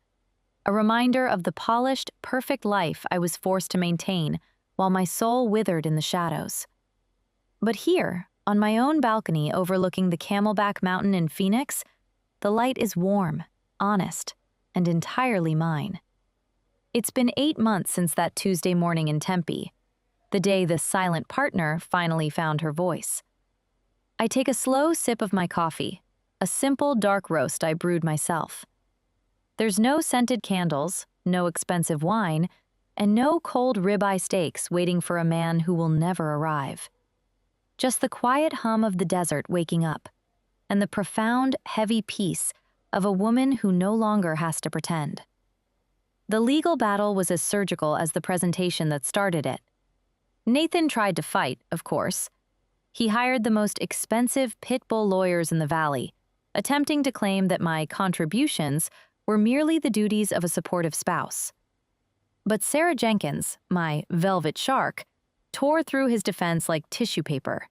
a reminder of the polished, perfect life I was forced to maintain while my soul withered in the shadows. But here, on my own balcony overlooking the Camelback Mountain in Phoenix, the light is warm, honest, and entirely mine. It's been 8 months since that Tuesday morning in Tempe, the day the silent partner finally found her voice. I take a slow sip of my coffee, a simple dark roast I brewed myself. There's no scented candles, no expensive wine, and no cold ribeye steaks waiting for a man who will never arrive. Just the quiet hum of the desert waking up, and the profound, heavy peace of a woman who no longer has to pretend. The legal battle was as surgical as the presentation that started it. Nathan tried to fight, of course. He hired the most expensive pit bull lawyers in the valley, attempting to claim that my contributions were merely the duties of a supportive spouse. But Sarah Jenkins, my velvet shark, tore through his defense like tissue paper.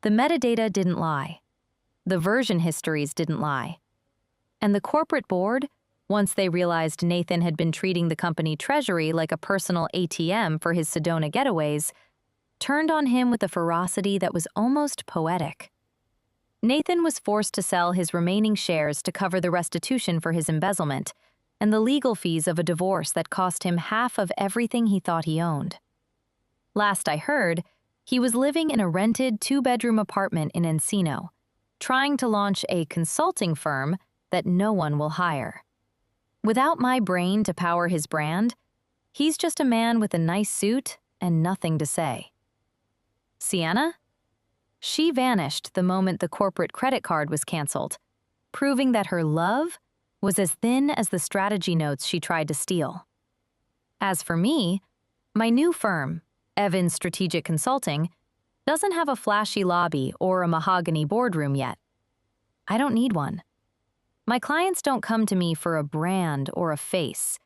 The metadata didn't lie. The version histories didn't lie. And the corporate board, once they realized Nathan had been treating the company treasury like a personal ATM for his Sedona getaways, turned on him with a ferocity that was almost poetic. Nathan was forced to sell his remaining shares to cover the restitution for his embezzlement and the legal fees of a divorce that cost him half of everything he thought he owned. Last I heard, he was living in a rented 2-bedroom apartment in Encino, trying to launch a consulting firm that no one will hire. Without my brain to power his brand, he's just a man with a nice suit and nothing to say. Sienna? She vanished the moment the corporate credit card was canceled, proving that her love was as thin as the strategy notes she tried to steal. As for me, my new firm, Evans Strategic Consulting, doesn't have a flashy lobby or a mahogany boardroom yet. I don't need one. My clients don't come to me for a brand or a face.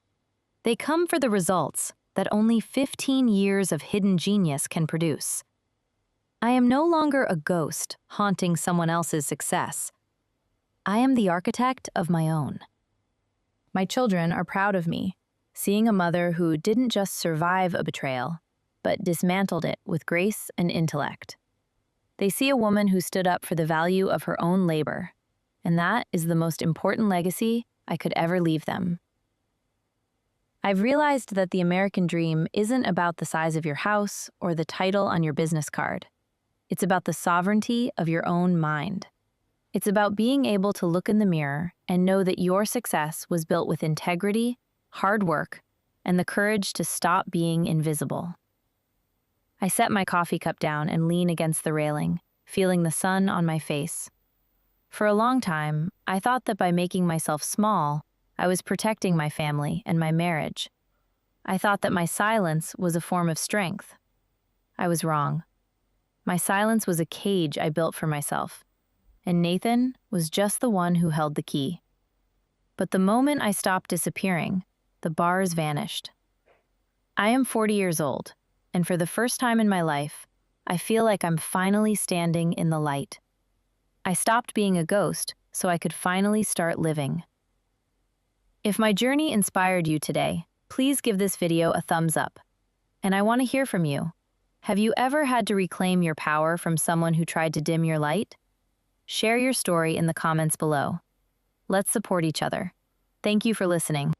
They come for the results that only 15 years of hidden genius can produce. I am no longer a ghost haunting someone else's success. I am the architect of my own. My children are proud of me, seeing a mother who didn't just survive a betrayal, but dismantled it with grace and intellect. They see a woman who stood up for the value of her own labor, and that is the most important legacy I could ever leave them. I've realized that the American dream isn't about the size of your house or the title on your business card. It's about the sovereignty of your own mind. It's about being able to look in the mirror and know that your success was built with integrity, hard work, and the courage to stop being invisible. I set my coffee cup down and lean against the railing, feeling the sun on my face. For a long time, I thought that by making myself small, I was protecting my family and my marriage. I thought that my silence was a form of strength. I was wrong. My silence was a cage I built for myself, and Nathan was just the one who held the key. But the moment I stopped disappearing, the bars vanished. I am 40 years old, and for the first time in my life, I feel like I'm finally standing in the light. I stopped being a ghost so I could finally start living. If my journey inspired you today, please give this video a thumbs up. And I want to hear from you. Have you ever had to reclaim your power from someone who tried to dim your light? Share your story in the comments below. Let's support each other. Thank you for listening.